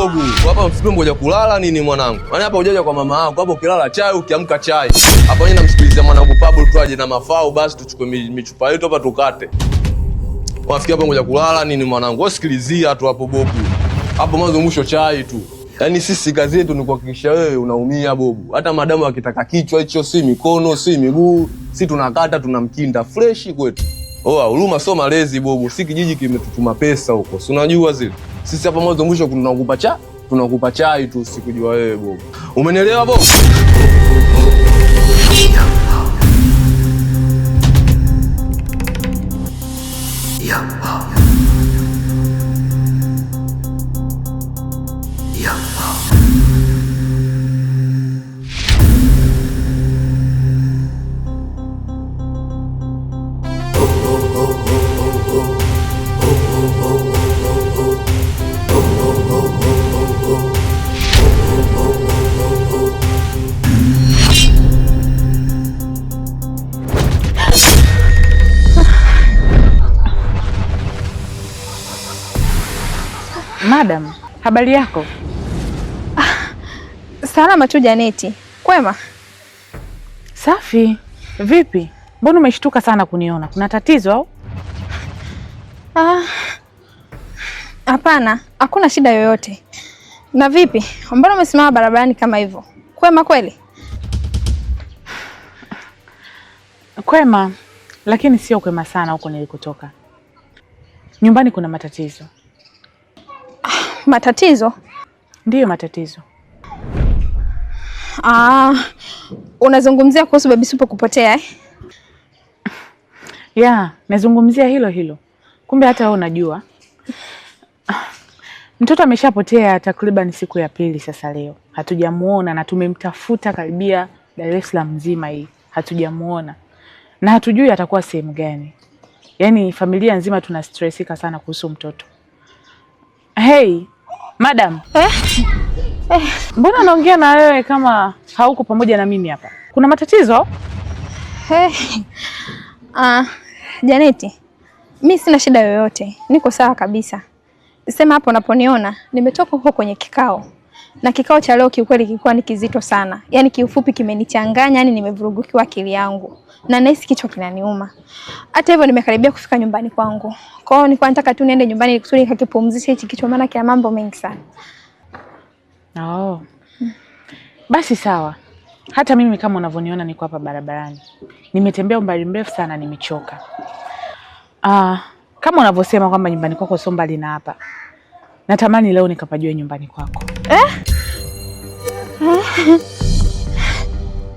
bobu. Hapa msipe ngoja kulala nini mwanangu? Yaani hapa hujaja kwa mama yako. Hapo ukilala chai, ukiamka chai. Hapa nenda msikilize mwanangu Pablo tu aje na mafao basi tuchukue michupa yetu hapa tukate. Wafikia hapa ngoja kulala nini mwanangu? Wewe sikilizia tu hapo bobu. Hapo mwanzo mwisho chai tu. Yaani sisi kazi yetu ni kuhakikisha wewe unaumia bobu. Hata madamu akitaka kichwa hicho si mikono, si miguu, si tunakata tunamkinda fresh kwetu. Oa, huruma sio malezi bobu. Si kijiji kimetutuma pesa huko. Si unajua zile. Sisi hapa mwanzo mwisho tunakupa chai tu sikujua wewe bobu. Umenielewa bobu? Madam, habari yako? Salama tu Janeti. Kwema? Safi. Vipi? Mbona umeshtuka sana kuniona? Kuna tatizo au? Hapana, hakuna shida yoyote. Na vipi? Mbona umesimama barabarani kama hivyo? Kwema kweli? Kwema, lakini sio kwema sana huko nilikotoka. Nyumbani kuna matatizo. Matatizo? Ndiyo matatizo. Unazungumzia kuhusu Baby Supu kupotea Ya, nazungumzia hilo. Kumbe hata wewe unajua. Mtoto ameshapotea takriban siku ya pili sasa leo. Hatujamuona na tumemtafuta karibia Dar es Salaam nzima hii. Hatujamuona. Na hatujui atakuwa sehemu gani. Yaani familia nzima tuna stressika sana kuhusu mtoto. Hey, madam. Mbona naongea na wewe kama hauko pamoja na mimi hapa? Kuna matatizo? Janeti, mimi sina shida yoyote. Niko sawa kabisa. Sema hapo unaponiona, nimetoka huko kwenye kikao. Na kikao cha leo kiukweli kilikuwa ni kizito sana. Yaani kiufupi kimenichanganya, yani nimevurugukiwa akili yangu. Na nahisi kichwa kinaniuma. Hata hivyo nimekaribia kufika nyumbani kwangu. Kwa hiyo nilikuwa nataka tu niende nyumbani kusudi nikakipumzisha hichi kichwa maana kina mambo mengi sana. Basi sawa. Hata mimi kama unavyoniona niko hapa barabarani. Nimetembea umbali mrefu sana, nimechoka. Kama unavyosema kwamba nyumbani kwako sio mbali na hapa. Natamani leo nikapajue nyumbani kwako.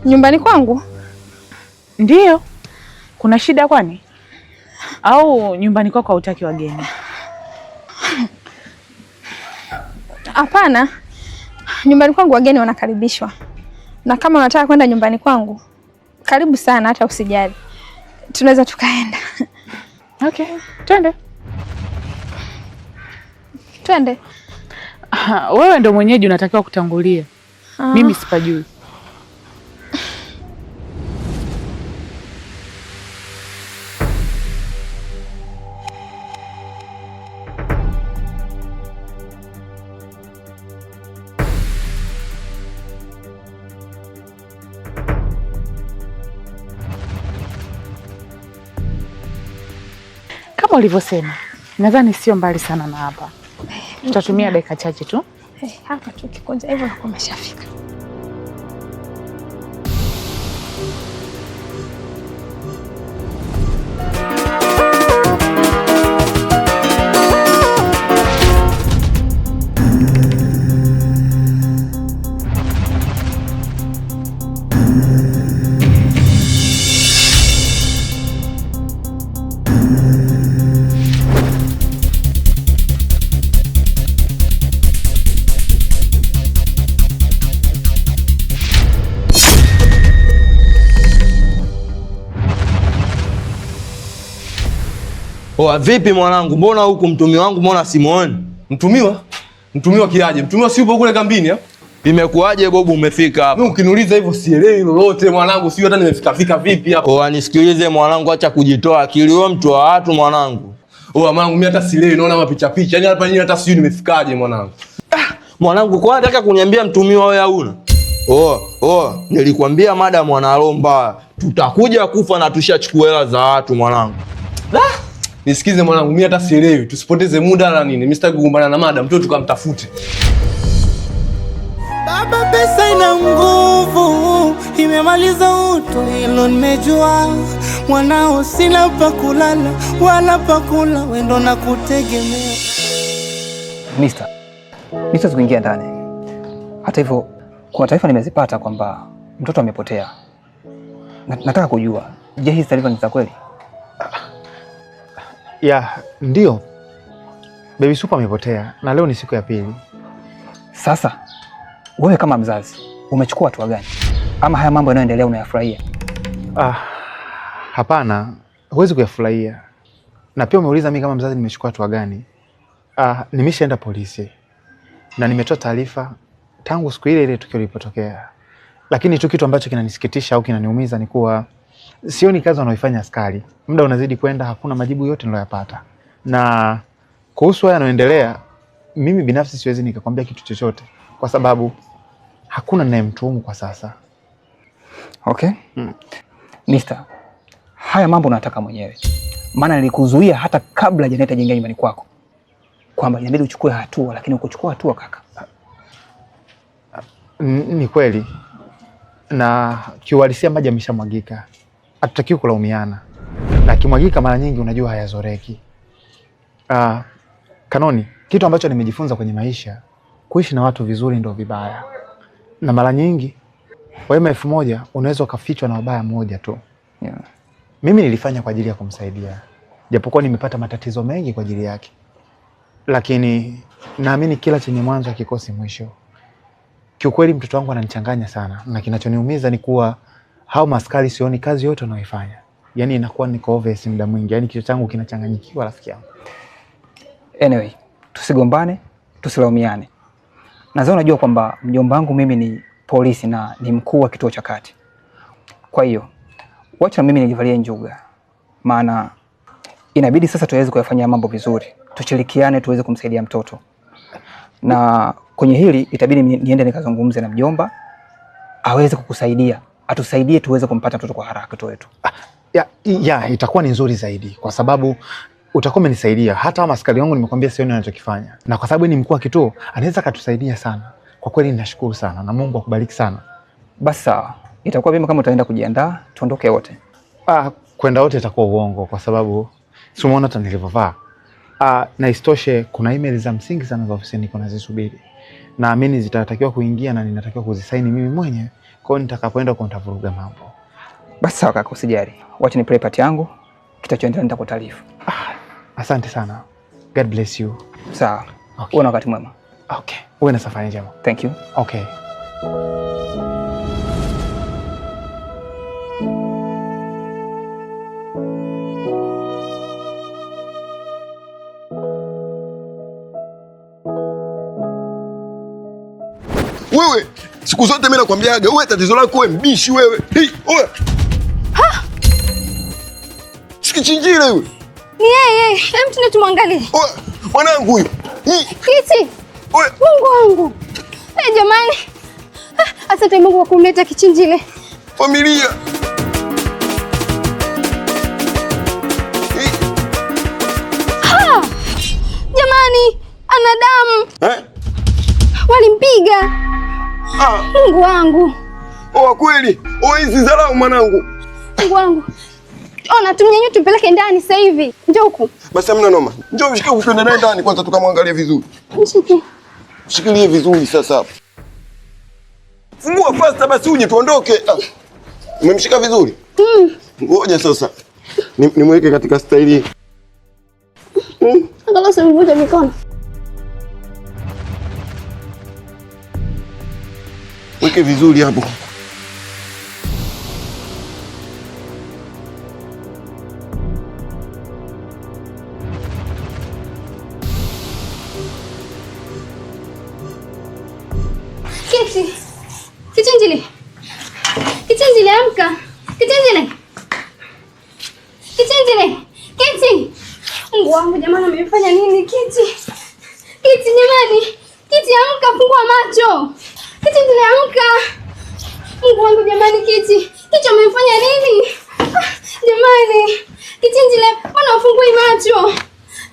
Nyumbani kwangu? Ndiyo. Kuna shida kwani? Au nyumbani kwako hautaki wageni? Hapana. Nyumbani kwangu wageni wanakaribishwa. Na kama unataka kwenda nyumbani kwangu, karibu sana, hata usijali. Tunaweza tukaenda. Okay, twende. Twende. Wewe ndo mwenyeji unatakiwa kutangulia. Mimi sipajui. Kama ulivyosema, nadhani sio mbali sana na hapa. Tutatumia dakika chache tu. Hapa tu kikonja hivyo kumeshafika. Oa, vipi mwanangu? Mbona huku mtumio wangu mbona simuoni? Mtumiwa? Mtumiwa kiaje? Mtumiwa si yupo kule kambini ha? Imekuaje bobu umefika hapa? Mimi ukiniuliza hivyo sielewi lolote mwanangu, sio hata nimefika vipi hapa. Oa, nisikilize mwanangu, acha kujitoa akili, wewe mtu wa watu mwanangu. Oa mwanangu, mimi hata sielewi, naona mapicha. Yaani hapa nyinyi hata sijui nimefikaje mwanangu. Mwanangu, kwa nataka kuniambia mtumiwa wewe hauna? Nilikwambia madam analomba. Tutakuja kufa na tushachukua hela za watu mwanangu. Nisikize mwanangu, mimi hata sielewi. Tusipoteze muda na nini. Mimi sitaki kugombana na madam, tu tukamtafute. Baba, pesa ina nguvu, imemaliza utu, hilo nimejua. Mwanao sina pa kulala wala pa kula, wewe ndo nakutegemea. Mister kuingia ndani. Hata hivyo kuna taarifa nimezipata kwamba mtoto amepotea. Nataka kujua, je, hizi taarifa ni za kweli? Ya, ndio. Baby Super amepotea na leo ni siku ya pili. Sasa wewe kama mzazi umechukua hatua gani? Ama haya mambo yanayoendelea unayafurahia? Hapana, huwezi kuyafurahia. Na pia umeuliza mimi kama mzazi nimechukua hatua gani? Nimeshaenda polisi na nimetoa taarifa tangu siku ile tukio lilipotokea. Lakini tu kitu ambacho kinanisikitisha au kinaniumiza ni kuwa sioni kazi wanaoifanya askari. Muda unazidi kwenda, hakuna majibu yote niliyopata. Na kuhusu haya yanayoendelea, mimi binafsi siwezi nikakwambia kitu chochote kwa sababu hakuna ninayemtuhumu kwa sasa. Okay. Mister, haya mambo unataka mwenyewe. Maana nilikuzuia hata kabla Janet ajenga nyumbani kwako, kwamba inabidi uchukue hatua, lakini ukuchukua hatua kaka. Ni kweli. Na kiuhalisia maji yameshamwagika. Hatutakiwi kulaumiana. Na kimwagika mara nyingi unajua hayazoreki. Kanoni, kitu ambacho nimejifunza kwenye maisha, kuishi na watu vizuri ndio vibaya. Na mara nyingi wema 1000 unaweza ukafichwa na wabaya mmoja tu. Yeah. Mimi nilifanya kwa ajili ya kumsaidia. Japokuwa nimepata matatizo mengi kwa ajili yake. Lakini naamini kila chenye mwanzo hakikosi mwisho. Kiukweli mtoto wangu ananichanganya sana, na kinachoniumiza ni kuwa hao maskari sioni kazi yote wanaoifanya. Yaani inakuwa niko obvious muda mwingi, yaani kichwa changu kinachanganyikiwa rafiki yangu. Anyway, tusigombane, tusilaumiane. Nadhani unajua kwamba mjomba wangu mimi ni polisi na ni mkuu wa kituo cha kati. Kwa hiyo, wacha mimi nijivalie njuga. Maana inabidi sasa tuweze kuyafanya mambo vizuri. Tushirikiane tuweze kumsaidia mtoto. Na kwenye hili itabidi niende nikazungumze na mjomba aweze kukusaidia, atusaidie tuweze kumpata mtoto kwa haraka mtoto wetu. Itakuwa ni nzuri zaidi kwa sababu utakuwa umenisaidia. Hata kama askari wangu nimekwambia sioni anachokifanya. Na kwa sababu ni mkuu wa kituo, anaweza kutusaidia sana. Kwa kweli ninashukuru sana na Mungu akubariki sana. Basi sawa. Itakuwa vyema kama utaenda kujiandaa, tuondoke wote. Kwenda wote itakuwa uongo kwa sababu si umeona hata nilivyovaa. Na isitoshe kuna email za msingi sana za ofisini niko nazisubiri. Naamini zitatakiwa kuingia na ninatakiwa kuzisaini mimi mwenyewe. Kwa hiyo nitakapoenda kwa nitavuruga mambo. Basi sawa kaka, usijali. Wacha ni play part yangu. Kitachoendelea nitakutaarifu. Asante sana. God bless you. Sawa. Okay. Uwe na wakati mwema. Okay. Uwe na safari njema. Thank you. Okay. Wewe, siku zote mimi nakwambiaga, wewe tatizo lako wewe mbishi wewe. Oya. Sikichinjile wewe. Ni yeye, hem tuna tumwangalie. Oya, mwanangu huyu. Kiti. Oya. Mungu wangu. Jamani. Asante Mungu kwa kumleta Kichinjile. Familia. Jamani, ana damu. Walimpiga. Mungu wangu. Kweli. Hizi dharau mwanangu. Mungu wangu. Ona tumnyenye tupeleke ndani sasa hivi. Njoo huku. Basi hamna noma. Njoo mshike upende naye ndani kwanza tukamwangalie vizuri. Mshike. Shikilie vizuri sasa. Fungua fasta basi uje tuondoke. Umemshika vizuri? Ngoja sasa. Nimweke katika staili. Angalau usimvunje mikono. Weke vizuri hapo. Kiti. Kichinjile. Kichinjile amka. Kichinjile. Kichinjile. Kiti. Mungu wangu jamani amefanya nini Kiti? Kiti jamani. Kiti Kiti amka, fungua macho. Kiti amka. Mungu wangu jamani, Kiti. Kiti umefanya nini? Jamani. Kiti mbona ufungui macho?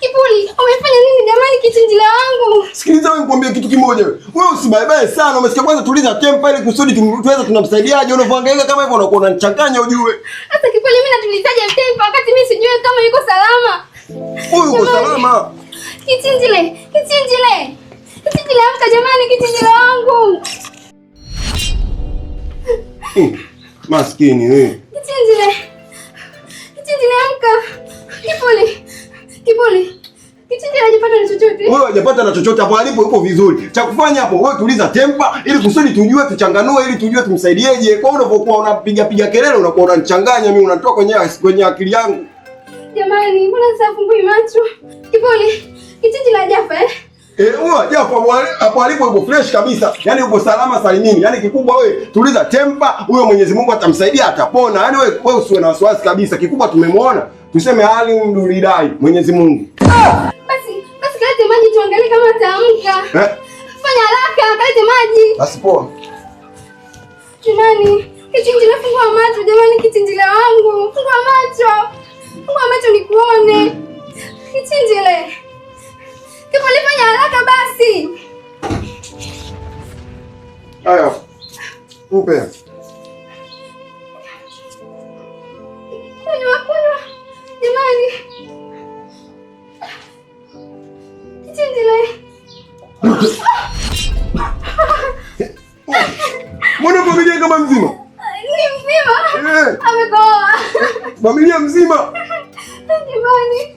Kipuli, umefanya nini jamani, Kiti wangu? Sikiliza wewe, nikwambie kitu kimoja wewe. Wewe usibaibae sana, umesikia? Kwanza tuliza tempa ili kusudi tuweze tunamsaidiaje. Unavyoangaika kama hivyo unakuwa unanichanganya ujue. Sasa Kipuli, mimi natulizaje tempa wakati mimi sijui kama yuko salama? Wewe uko salama? Kiti amka jamani, Kiti wangu. Maskini wewe. Kiti amka. Kipuli. Kiti hajapata na chochote. Wewe hajapata na chochote, hapo alipo yupo vizuri. Cha kufanya hapo wewe tuliza tempa ili kusudi tujue tuchanganue ili tujue tumsaidieje. Kwa unapokuwa unapiga kelele unakuwa unanichanganya mimi, unatoa kwenye akili yangu. Jamani, mbona sasa fungui macho? Kipuli, Kiti hajafa Wewe hajafa, hapo alipo yupo fresh kabisa. Yaani yupo salama salimini. Yaani kikubwa wewe tuliza tempa, huyo Mwenyezi Mungu atamsaidia, atapona. Yaani wewe usiwe na wasiwasi kabisa. Kikubwa tumemwona. Tuseme alhamdulillah Mwenyezi Mungu. Basi kalete maji tuangalie kama ataamka. Fanya haraka, kalete maji. Basi poa. Jamani, Kiti fungua macho jamani, Kiti wangu. Fungua macho nikuone. Kiti Kipuli, fanya haraka basi. Haya. Upe. Kunywa. Jamani. Mbona familia kama mzima? Ni mzima? Amekoa. Familia mzima? Jamani.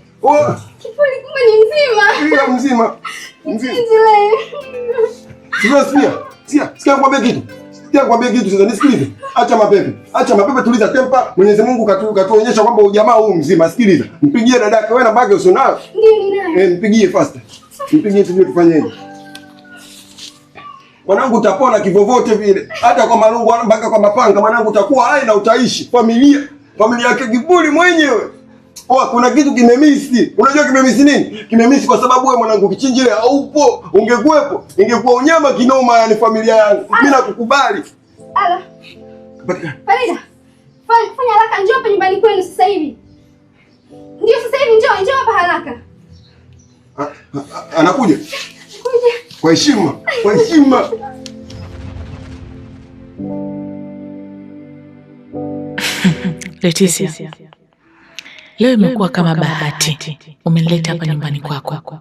Kipuli kumbe ni mzima. Ndio mzima. Sikia nikwambie kitu sasa, nisikilize. Acha mapepe, tuliza tempa. Mwenyezi Mungu katuonyesha kwamba ujamaa huu mzima. Sikiliza. Mpigie dadake, wewe namba yake usionayo? Ndio ninayo. Mpigie faster. Mpigie tujue tufanyeje. Mwanangu utapona kivovote vile. Hata kwa marungu mpaka kwa mapanga mwanangu utakuwa hai na utaishi. Familia yake Kipuli mwenyewe. Kuna kitu kimemisi. Unajua kimemisi nini? Kimemisi kwa sababu wewe mwanangu Kichinjile haupo. Ungekuepo, ingekuwa unyama kinoma, yani familia yangu. Mimi nakukubali. Ala. Farida. Fanya haraka, njoo hapa nyumbani kwenu sasa hivi. Ndio sasa hivi, njoo hapa haraka. Anakuja? Kwa heshima. Leticia. Leo imekuwa kama bahati umenileta hapa nyumbani kwako,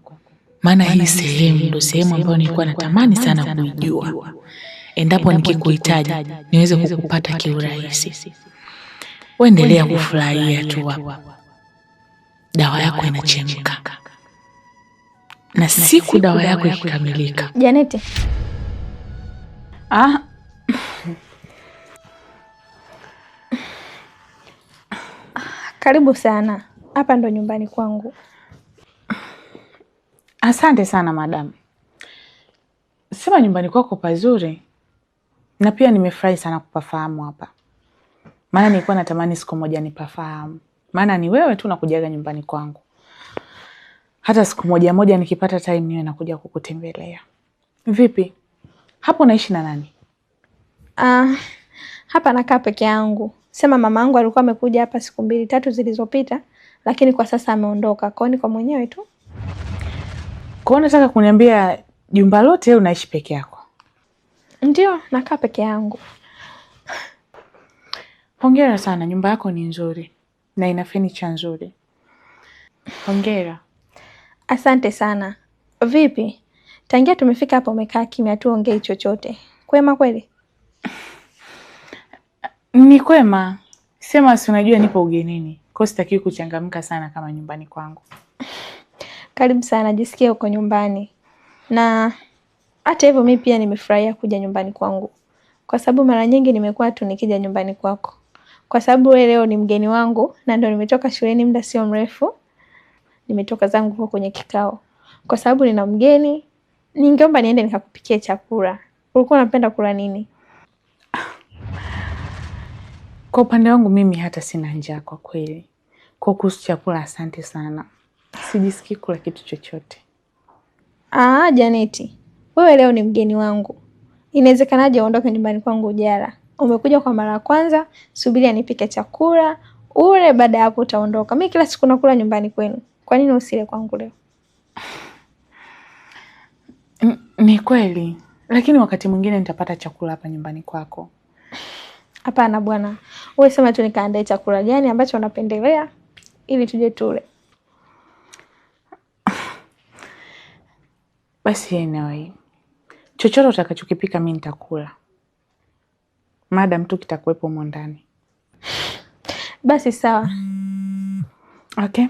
maana hii sehemu ndio sehemu ambayo nilikuwa natamani sana kuijua, endapo nikikuhitaji niweze kukupata kiurahisi. Uendelea kufurahia tu hapa, dawa yako inachemka, na siku dawa yako ikikamilika. Janeti. Karibu sana. Hapa ndo nyumbani kwangu. Asante sana madam. Sema nyumbani kwako pazuri. Na pia nimefurahi sana kupafahamu hapa. Maana nilikuwa natamani siku moja nipafahamu. Maana ni wewe tu nakujaga nyumbani kwangu. Hata siku moja nikipata time niwe nakuja kukutembelea. Vipi? Hapo naishi na nani? Hapa nakaa peke yangu. Sema mama yangu alikuwa amekuja hapa siku 2-3 zilizopita, lakini kwa sasa ameondoka. Kwa niko mwenyewe tu. Kwa nini unataka kuniambia jumba lote unaishi peke yako? Ndio, nakaa peke yangu. Hongera sana, nyumba yako ni nzuri na ina furniture nzuri. Hongera. Asante sana. Vipi? Tangia tumefika hapa umekaa kimya tu, ongei chochote. Kwema kweli? Ni kwema. Sema si unajua nipo ugenini. Kwa sitaki kuchangamka sana kama nyumbani kwangu. Karibu sana, jisikie uko nyumbani. Na hata hivyo mimi pia nimefurahia kuja nyumbani kwangu. Kwa sababu mara nyingi nimekuwa tu nikija nyumbani kwako. Kwa sababu wewe leo ni mgeni wangu na ndio nimetoka shuleni muda sio mrefu. Nimetoka zangu huko kwenye kikao. Kwa sababu nina mgeni, ningeomba niende nikakupikia chakula. Ulikuwa unapenda kula nini? Kwa upande wangu mimi hata sina njaa kwa kweli. Kwa kuhusu chakula asante sana. Sijisikii kula kitu chochote. Janeti. wewe leo ni mgeni wangu. Inawezekanaje uondoke nyumbani kwangu ujala? Umekuja kwa mara ya kwanza, subiri nipike chakula, ule baada hapo utaondoka. Mimi kila siku nakula nyumbani kwenu. Kwa nini usile kwangu leo? Ni kweli, lakini wakati mwingine nitapata chakula hapa nyumbani kwako. Hapana bwana. Wewe sema tu nikaandae chakula gani ambacho unapendelea ili tuje tule. Basi anyway, chochote utakachokipika mimi nitakula. Madam tu kitakuwepo humo ndani. Basi sawa. Okay.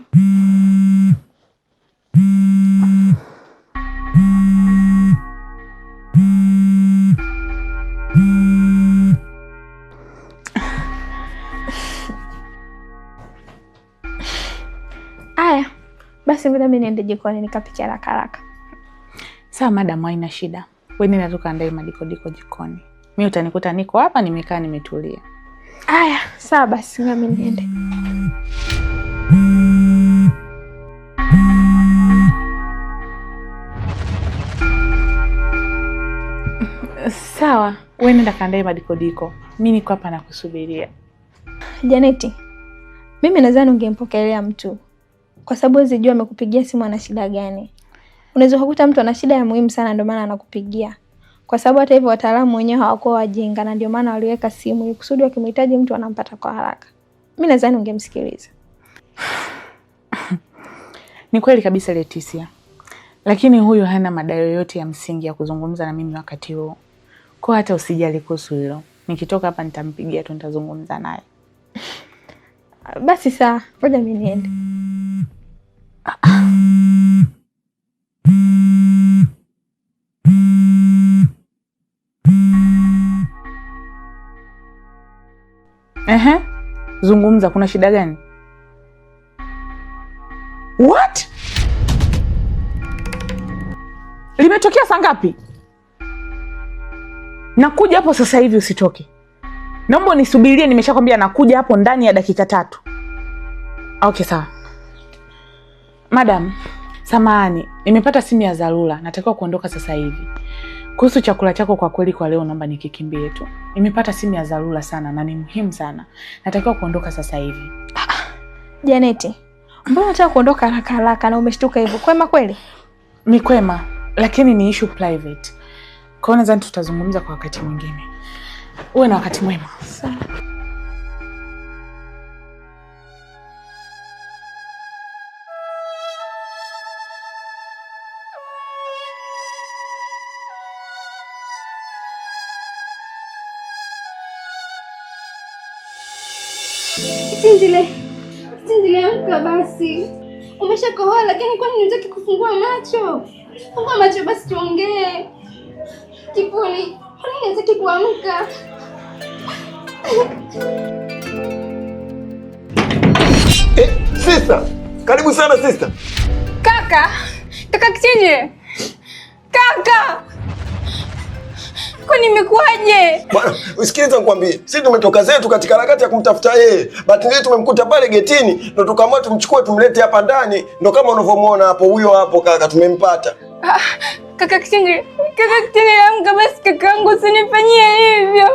Aya, basi mimi niende jikoni nikapike haraka haraka. Sawa madam, haina shida. Wewe nenda tukaandae madikodiko jikoni. Mimi utanikuta niko hapa nimekaa nimetulia. Aya, sawa basi mimi niende. Sawa, wewe nenda kaandae madikodiko. Mimi niko hapa nakusubiria. Janeti, mimi nadhani ungempokelea mtu. Kwa sababu unajua amekupigia simu ana shida gani. Unaweza kukuta mtu ana shida ya muhimu sana ndio maana anakupigia. Kwa sababu hata hivyo wataalamu wenyewe hawakuwa wajinga na ndio maana waliweka simu ili kusudi wakimhitaji mtu anampata kwa haraka. Mimi nadhani ungemsikiliza. Ni kweli kabisa Leticia. Lakini huyu hana madai yoyote ya msingi ya kuzungumza na mimi wakati huo. Kwa hata usijali kuhusu hilo. Nikitoka hapa nitampigia tu nitazungumza naye. Basi sawa, ngoja mimi niende. Zungumza, kuna shida gani? What? Limetokea saa ngapi? Nakuja hapo sasa hivi, usitoke. Naomba nisubirie, nimeshakwambia nakuja hapo ndani ya dakika 3. Okay, sawa. Madam, samahani, nimepata simu ya dharura, natakiwa kuondoka sasa hivi. Kuhusu chakula chako kwa kweli kwa leo naomba nikikimbie tu. Nimepata simu ya dharura sana na ni muhimu sana. Natakiwa kuondoka sasa hivi. Janeti, mbona unataka kuondoka haraka haraka na umeshtuka hivyo? Kwema kweli? Ni kwema, lakini ni issue private. Kwa hiyo nadhani tutazungumza kwa wakati mwingine. Uwe na wakati mwema. Sawa. Kitindile, amka basi. Umeshakohoa lakini kwani unataka kufungua macho? Fungua macho basi tuongee. Kipuli, kwa nini unataka kuamka? Sister, karibu sana sister. Kaka Kitindile. Kaka. Kwani imekuaje? Bwana, usikilize nikwambie. Sisi tumetoka zetu katika harakati ya kumtafuta yeye. Bahati nzuri tumemkuta pale getini, ndo tukaamua tumchukue tumlete hapa ndani. Ndo kama unavyomuona hapo, huyo hapo kaka tumempata. Kaka Kitindile, amka basi kakaangu, usinifanyie hivyo.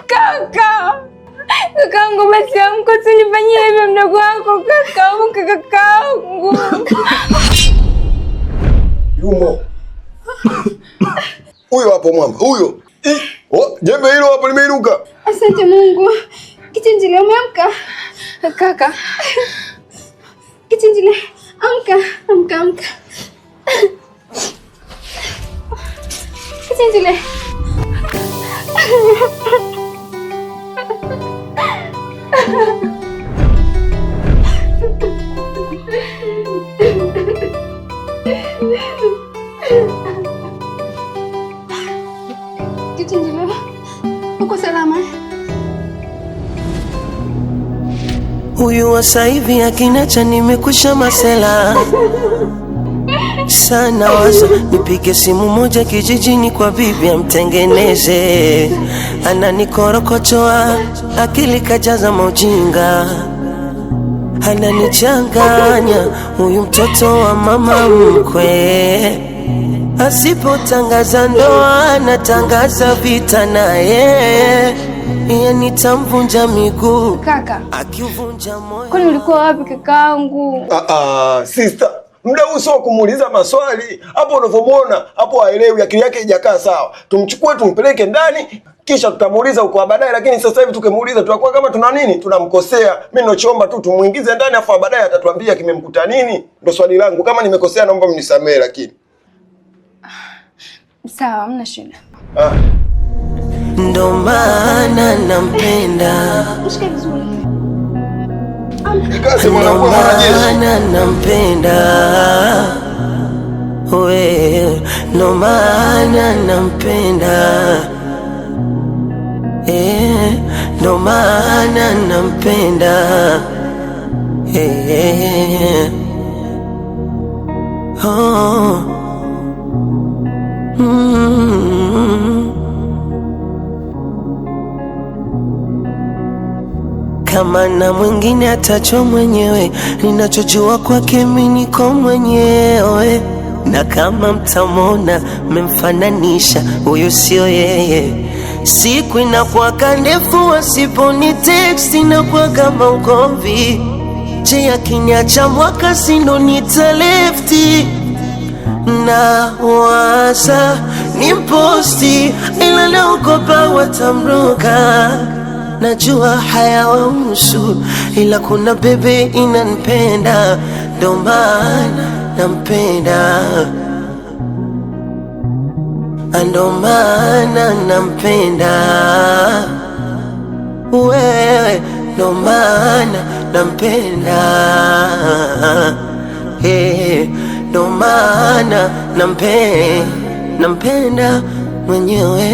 Kakaangu basi amka, usinifanyie hivyo mdogo wako. Kakaangu. Yumo. Huyo hapo mwamba, huyo. Jembe hilo hapo limeinuka. Asante Mungu. Kitindile, umeamka? Kaka. Kitindile, amka. Kitindile. Kitindile, uko salama? Huyu wa sasa hivi akinacha nimekwisha masela sana, waza nipige simu moja kijijini kwa bibi amtengeneze, ananikorokochoa akili kajaza maujinga, ananichanganya huyu mtoto wa mama mkwe. asipotangaza ndoa anatangaza vita naye, nitamvunja miguu Kaka, akivunja moyo. kwani ulikuwa wapi kakaangu? Sister, muda huu sio kumuuliza maswali. Hapo unavyomuona hapo haelewi, akili yake haijakaa sawa. Tumchukue tumpeleke ndani kisha tutamuuliza uko baadaye, lakini sasa hivi tukimuuliza tutakuwa kama tuna nini, tunamkosea. Mimi ninachoomba tu tumuingize ndani afa baadaye atatuambia kimemkuta nini. Ndio swali langu. Kama nimekosea naomba mnisamee lakini. Sawa, hamna shida. Ndo maana nampenda. Mshike vizuri. Nikase mwanangu mwanajeshi. Nampenda. We, ndo maana nampenda. Ndo maana nampenda. Kama na mwingine atacho mwenyewe, ninachojua kwake mimi niko mwenyewe. Na kama mtamona mmemfananisha, huyo sio yeye. Siku inakuwa ndefu asiponi text inakuwa kama ugomvi. Je, akiniacha mwaka sindo nitalefti. Na waza nimposti ila naogopa watamroga. Najua hayawahusu ila kuna bebe inanipenda, ndo maana nampenda. Ndo maana nampenda. Wewe ndo maana nampenda. Ndo maana nampenda mwenyewe.